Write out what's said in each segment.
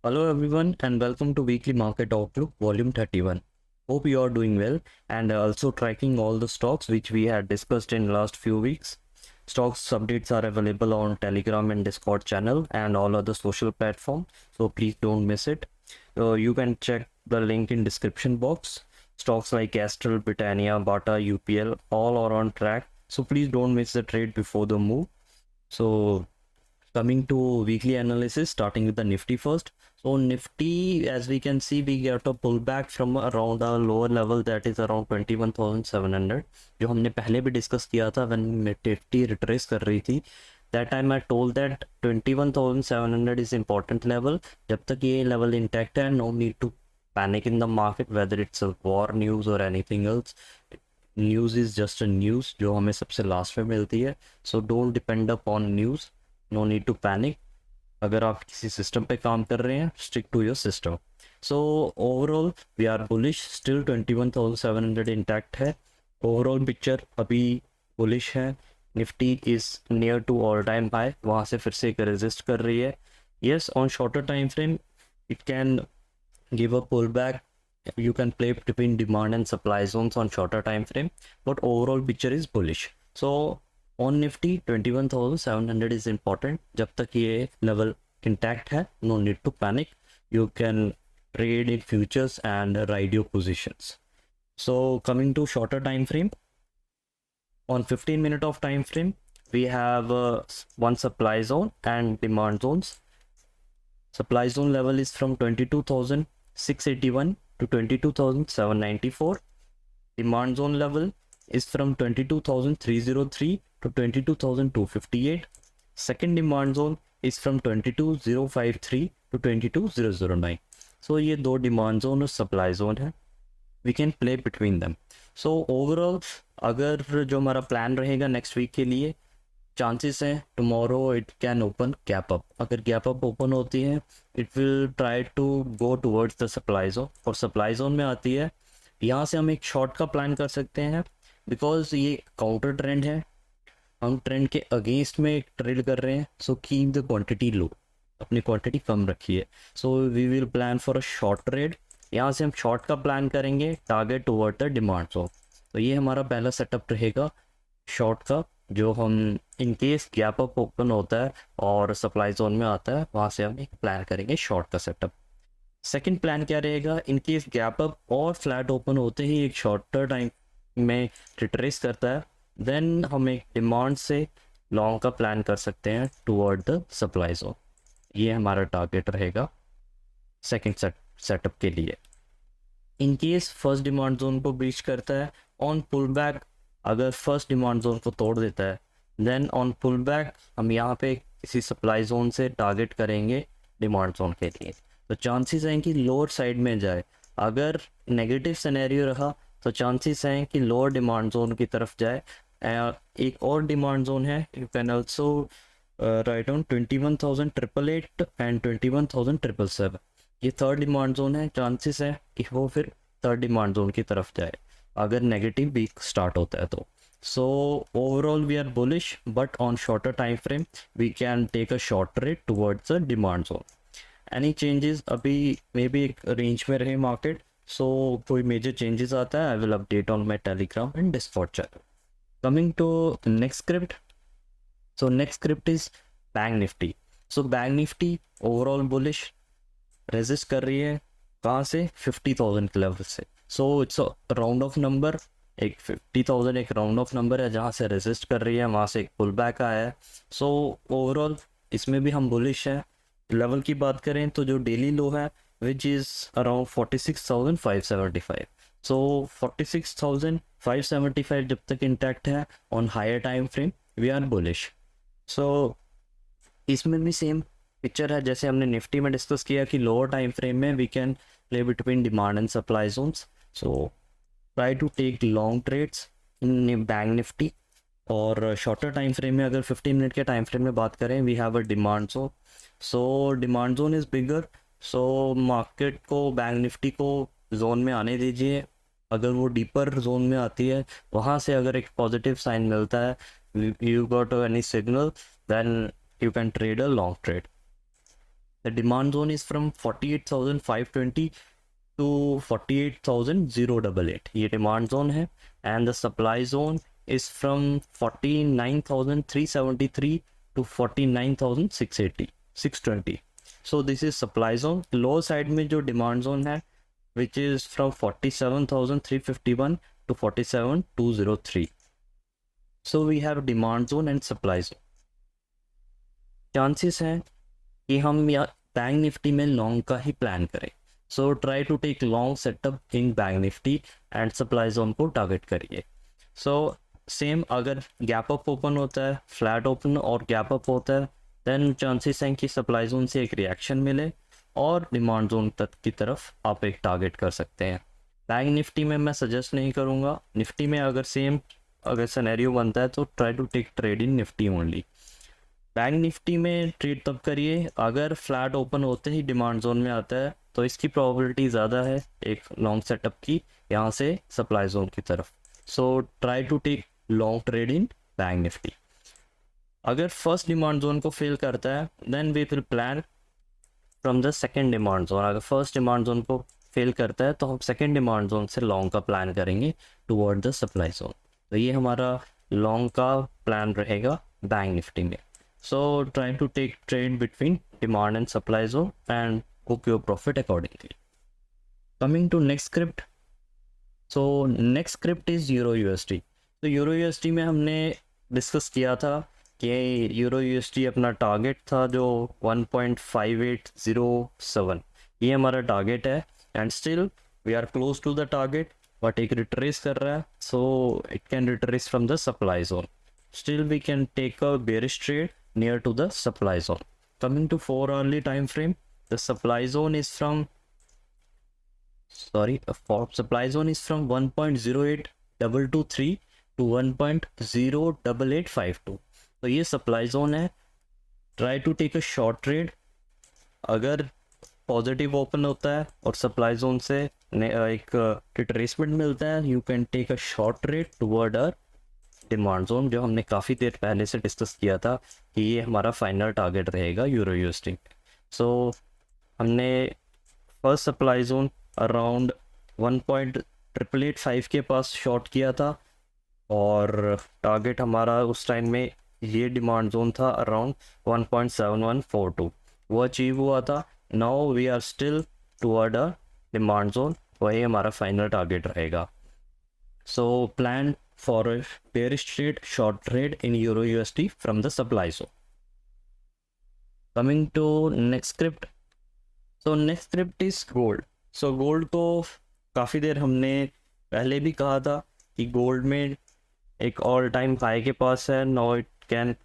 Hello everyone and welcome to Weekly Market Outlook Volume 31. Hope you are doing well and also tracking all the stocks which we had discussed in last few weeks. Stocks updates are available on Telegram and Discord channel and all other social platforms, so please don't miss it. You can check the link in description box. Stocks like Astral, Britannia, Bata, UPL all are on track, so please don't miss the trade before the move. So coming to weekly analysis, starting with the Nifty first. So Nifty, as we can see, we get a pullback from around a lower level that is around 21,700, जो हमने पहले भी discuss किया था when Nifty retrace कर रही थी. That time I told that 21,700 is important level. जब तक ये level intact है, no need to panic in the market whether it's a war news or anything else. News is just a news जो हमें सबसे लास्ट में मिलती है. So don't depend upon news. No need to panic. अगर आप किसी सिस्टम पे काम कर रहे हैं, stick to your system. So overall we are bullish. Still 21,700 intact है. ओवरऑल पिक्चर अभी बुलिश है. Nifty is near to all time high, वहाँ से फिर से एक रेजिस्ट कर रही है. Yes, on shorter time frame it can give a pull back. You can play between demand and supply zones on shorter time frame, but overall picture is bullish. So on Nifty 21,700 is important. जब तक ये level intact है, no need to panic. You can trade in futures and ride your positions. So coming to shorter time frame, on 15 minute of time frame, we have one supply zone and demand zones. Supply zone level is from 22,681 to 22,794. Demand zone level is from 22,303 to 22,258. Second demand zone is from 22,053 to 22,009. So ये दो demand zone और supply zone है. We can play between them. So overall अगर जो हमारा plan रहेगा next week के लिए, चांसेस हैं tomorrow it can open gap up. अगर गैप अप ओपन होती है, it will try to go towards the supply zone. और सप्लाई जोन में आती है, यहाँ से हम एक शॉर्ट का प्लान कर सकते हैं बिकॉज ये काउंटर ट्रेंड है. हम ट्रेंड के अगेंस्ट में ट्रेड कर रहे हैं. So keep the quantity low, अपनी क्वांटिटी कम रखिए. So we will plan for a short trade. यहाँ से हम शॉर्ट का प्लान करेंगे, target toward the demand zone. तो ये हमारा पहला सेटअप रहेगा शॉर्ट का, जो हम in case gap up open होता है और सप्लाई जोन में आता है, वहाँ से हम एक प्लान करेंगे शॉर्ट का सेटअप. सेकंड प्लान क्या रहेगा, इन केस गैप अप और फ्लैट ओपन होते ही एक शॉर्टर टाइम में रिट्रेस करता है, देन हम एक डिमांड से लॉन्ग का प्लान कर सकते हैं टुवर्ड द सप्लाई जोन. ये हमारा टारगेट रहेगा सेकंड सेटअप के लिए. In case first demand zone को ब्रीच करता है ऑन पुल बैक, अगर फर्स्ट डिमांड जोन को तोड़ देता है, देन ऑन पुल बैक हम यहाँ पे किसी सप्लाई जोन से टारगेट करेंगे डिमांड जोन के लिए. तो चांसेस हैं कि लोअर साइड में जाए. अगर नेगेटिव सिनेरियो रहा तो चांसेस हैं कि लोअर डिमांड जोन की तरफ जाए. एक और डिमांड जोन है, you can also right on 21,888 and 21,777. ये थर्ड डिमांड जोन है. चांसेस है कि वो फिर थर्ड डिमांड जोन की तरफ जाए अगर नेगेटिव वीक स्टार्ट होता है तो. So overall we are bullish, but on shorter time frame we can take a short trade towards the demand zone. Any changes, अभी मे बी एक रेंज में रहे मार्केट. सो कोई मेजर चेंजेस आता है, I will update on my Telegram and Discord channel. Coming to next script. So next script is bank Nifty. So bank Nifty overall bullish, resist कर रही है कहाँ से, 50,000 के लेवल से. So it's round off number, एक 50,000 एक round off number है जहाँ से रेजिस्ट कर रही है, वहाँ से एक पुल बैक आया है. सो ओवरऑल इसमें भी हम बुलिश हैं. लेवल की बात करें तो जो डेली लो है विच इज़ अराउंड 46,575. सो 46,575 जब तक इंटैक्ट है on higher time frame, we are bullish. So इसमें भी सेम पिक्चर है जैसे हमने निफ्टी में डिस्कस किया कि लोअर टाइम फ्रेम में we can play between demand and supply zones. So try to take long trades in bank Nifty. और शॉर्टर टाइम फ्रेम में अगर 15 मिनट के टाइम फ्रेम में बात करें, we have a demand zone. So demand zone is bigger. So market को, bank Nifty को zone में आने दीजिए. अगर वो डीपर जोन में आती है, वहाँ से अगर एक पॉजिटिव साइन मिलता है, you got any signal, then you can trade a long trade. The demand zone is from 48,520 to 48,088, ये demand zone है. And the supply zone is from 49,373 to 49,620. So this is supply zone. Low side में जो demand zone है, which is from 47,351 to 47,203. So we have demand zone and supply zone. Chances हैं कि हम या bank Nifty में long का ही प्लान करें. So try to take long setup in bank Nifty and supply zone को टारगेट करिए. सो सेम अगर गैप अप ओपन होता है, फ्लैट ओपन और गैप अप होता है, देन चांसेस हैं कि सप्लाई जोन से एक रिएक्शन मिले और डिमांड जोन तक की तरफ आप एक टारगेट कर सकते हैं. बैंक निफ्टी में मैं सजेस्ट नहीं करूँगा. निफ्टी में अगर सेम अगर सिनेरियो बनता है तो try to take trade in Nifty only. Bank Nifty में ट्रेड तब करिए अगर फ्लैट ओपन होते ही डिमांड जोन में आता है, तो इसकी प्रोबेबिलिटी ज़्यादा है एक लॉन्ग सेटअप की यहाँ से सप्लाई जोन की तरफ. So try to take long trade in bank Nifty. अगर फर्स्ट डिमांड जोन को फेल करता है, then we will plan from the second demand zone. अगर फर्स्ट डिमांड जोन को फेल करता है तो हम सेकेंड डिमांड जोन से लॉन्ग का प्लान करेंगे टुवर्ड द सप्लाई जोन. तो ये हमारा लॉन्ग का प्लान रहेगा बैंक निफ्टी में. So try to take trade between demand and supply zone and book your profit accordingly. Coming to next script. So next script is Euro USD. तो Euro USD में हमने discuss किया था कि Euro USD अपना target था जो 1.5807, ये हमारा टारगेट है. And still we are close to the target, but एक रिट्रेस कर रहा है. So it can retrace from the supply zone. Still we can take a bearish trade near to the supply zone. Coming to 4 hourly time frame, the supply zone is from supply zone is from 1.08223 to 1.08852. तो ये supply zone है. Try to take a short trade. अगर positive open होता है और supply zone से एक retracement मिलता है, you can take a short trade toward a demand zone, जो हमने काफ़ी देर पहले से डिस्कस किया था कि ये हमारा फाइनल टारगेट रहेगा यूरो यूएसडी. सो हमने फर्स्ट सप्लाई जोन अराउंड 1.8885 के पास शॉर्ट किया था और टारगेट हमारा उस टाइम में ये डिमांड जोन था अराउंड 1.7142, वो अचीव हुआ था. Now we are still toward a demand zone, वही हमारा फाइनल टारगेट रहेगा. So plan for a bearish trade, short trade in Euro USD from the supply zone. Coming to next script. So next script is gold. So gold को काफ़ी देर हमने पहले भी कहा था कि गोल्ड में एक ऑल टाइम हाई के पास है. Now it can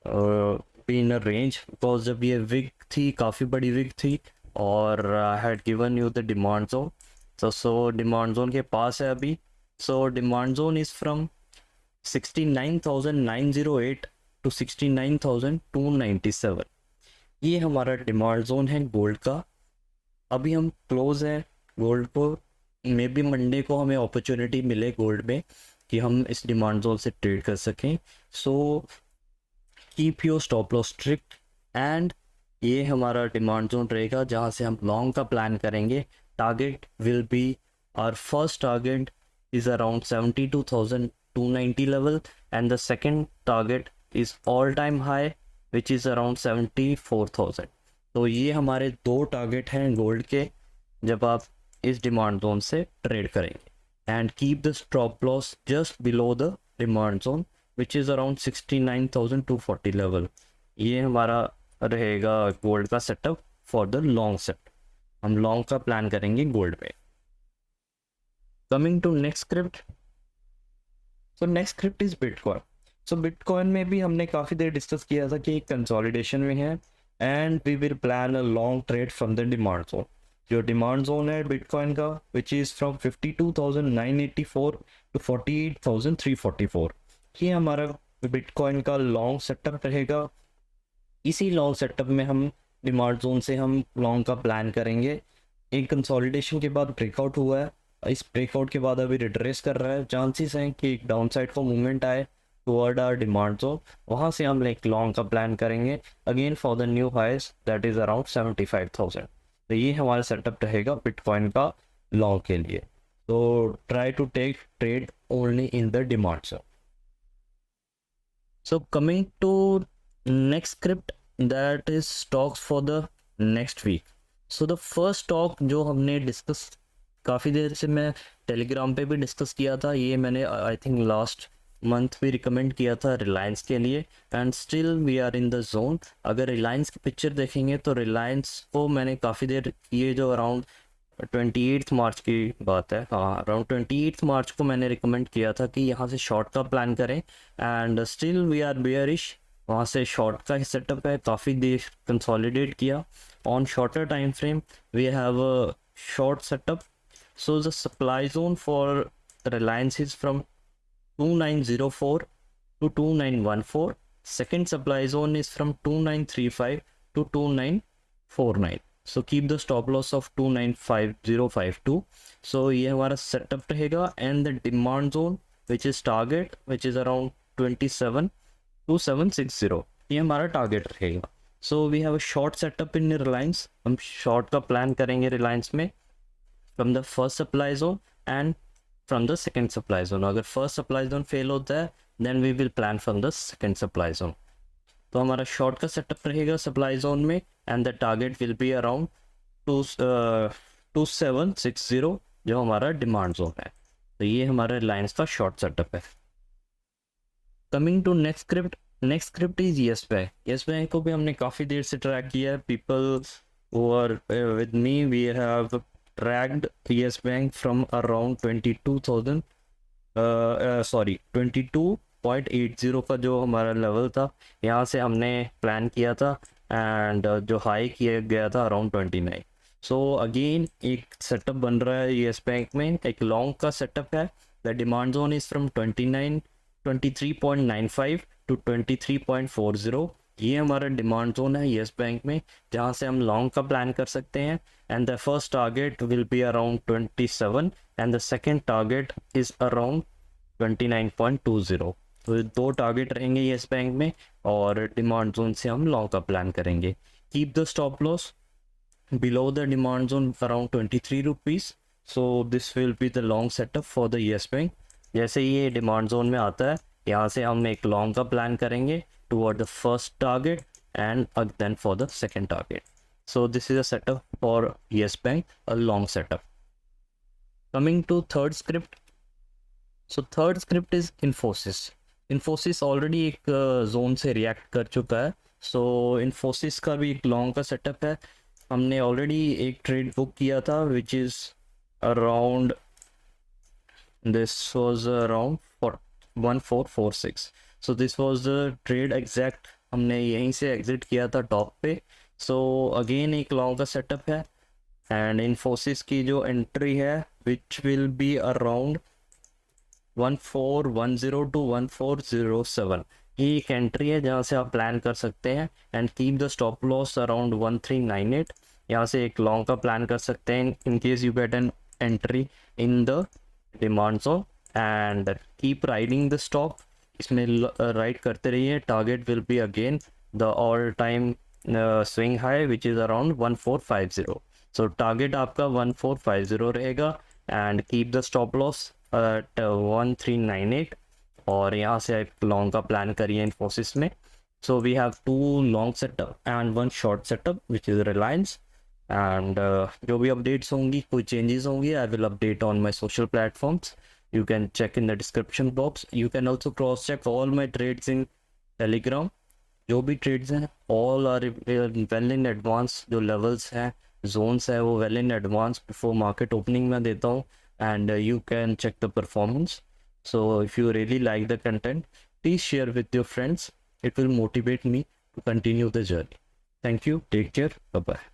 be in a range, because जब ये विक थी, काफ़ी बड़ी विक थी, और I had given you the demand zone. So demand zone के पास है अभी. So demand zone is from 69,908 to 69,297. ये हमारा डिमांड जोन है गोल्ड का. अभी हम क्लोज है गोल्ड को. मे बी मंडे को हमें अपॉर्चुनिटी मिले गोल्ड में कि हम इस डिमांड जोन से ट्रेड कर सकें. So keep your stop loss strict. And ये हमारा डिमांड जोन रहेगा जहाँ से हम लॉन्ग का प्लान करेंगे. Target will be our first target is around 72,290 level, and the second target is all time high which is around 74,000. तो ये हमारे दो टारगेट हैं गोल्ड के जब आप इस डिमांड जोन से ट्रेड करेंगे. And keep the stop loss just below the demand zone which is around 69,240 level. ये हमारा रहेगा गोल्ड का setup for the long set. हम लॉन्ग का प्लान करेंगे गोल्ड पे. Coming to next script. So next script is Bitcoin. So Bitcoin में भी हमने काफ़ी देर डिस्कस किया था कि कंसोलिडेशन में है and we will plan a long trade from the demand zone. जो डिमांड जोन है बिटकॉइन का विच इज़ फ्रॉम 52,984 टू 48,344, ये हमारा बिटकॉइन का लॉन्ग सेटअप रहेगा. इसी लॉन्ग सेटअप में हम डिमांड जोन से हम लॉन्ग का प्लान करेंगे. एक कंसोलिडेशन के बाद ब्रेकआउट हुआ है, इस ब्रेकआउट के बाद अभी रिट्रेस कर रहा है. चांसेस हैं कि एक डाउन साइड को मूवमेंट आए टुवर्ड आवर डिमांड जोन, वहाँ से हम एक लॉन्ग का प्लान करेंगे again for the new highs that is around 75,000। तो ये हमारा सेटअप रहेगा बिटकॉइन का लॉन्ग के लिए। तो try to take trade only in the demand zone. So coming to next script, that is stocks for the next week. So the first stock जो हमने डिस्कस काफ़ी देर से मैं टेलीग्राम पे भी डिस्कस किया था, ये मैंने आई थिंक लास्ट मंथ भी रिकमेंड किया था रिलायंस के लिए, and still we are in the zone. अगर रिलायंस की पिक्चर देखेंगे तो रिलायंस को मैंने काफ़ी देर, ये जो अराउंड 28 मार्च की बात है, हाँ अराउंड 28 मार्च को मैंने रिकमेंड किया था कि यहाँ से शॉर्ट का प्लान करें, and still we are bearish. वहाँ से शॉर्ट का ही सेटअप है, काफ़ी देर कंसोलिडेट किया on shorter time frame. We have a short setup. So the supply zone for Reliance is from 2904 to 2914. Second supply zone is from 2935 to 2949. So keep the stop loss of 295052. So ये हमारा setup रहेगा, and the demand zone which is target which is around 272760, ये हमारा target रहेगा। So we have a short setup in Reliance, हम short का plan करेंगे Reliance में from the first supply zone and from the second supply zone। अगर first supply zone fail होता है then we will plan from the second supply zone। तो हमारा short का setup रहेगा supply zone में, and the target will be around 2760 जो हमारा demand zone है। तो ये हमारा Reliance का short setup है। Coming to next script is Yes Bank। Yes Bank को भी हमने काफ़ी देर से ट्रैक किया है। People who are with me, we have tracked Yes Bank from around 22.80 का जो हमारा लेवल था, यहाँ से हमने प्लान किया था, एंड जो हाई किया गया था अराउंड 29। सो अगेन एक सेटअप बन रहा है येस बैंक में, एक लॉन्ग का सेटअप है। The demand zone is from 23.95 to 23.40। ये हमारा डिमांड जोन है येस बैंक में, जहाँ से हम लॉन्ग का प्लान कर सकते हैं, and the first target will be around 27 and the second target is around 29.20। तो दो टारगेट रहेंगे येस बैंक में, और डिमांड जोन से हम लॉन्ग का प्लान करेंगे। Keep the stop loss below the demand zone around 23 rupees। so this will be the long setup for the yes bank। जैसे ये डिमांड जोन में आता है, यहाँ से हम एक लॉन्ग का प्लान करेंगे toward the first target and then for the second target। so this is a setup for yes bank, a long setup। coming to third script, so third script is Infosys already एक zone से react कर चुका है। सो Infosys का भी एक long का setup है। हमने ऑलरेडी एक ट्रेड बुक किया था which is around, this was around 1446। So this was the trade exact, हमने यहीं से एग्जिट किया था टॉप पे। सो अगेन एक लॉन्ग का सेटअप है, एंड Infosys की जो एंट्री है which will be around 1410 to 1407। ये एक एंट्री है जहाँ से आप प्लान कर सकते हैं, and keep the stop loss around 1398। यहाँ से एक लॉन्ग का प्लान कर सकते हैं in case you get an entry in the demand zone, and keep riding the stock. इसमें राइड करते रहिए। Target will be again the all time swing high which is around 1450। So target आपका 1450 रहेगा, and keep the stop loss at 1398, और यहाँ से एक long का प्लान करिए Infosys में। So we have 2 long setup and 1 short setup which is Reliance, and जो भी अपडेट्स होंगी, कोई चेंजेस होंगी, I will update on my social platforms. You can check in the description box. You can also cross check all my trades in Telegram. जो भी trades हैं all are well in advance. जो levels हैं, zones है, वो well in advance before market opening में देता हूँ, and you can check the performance। so if you really like the content, please share with your friends. It will motivate me to continue the journey। thank you, take care, bye bye।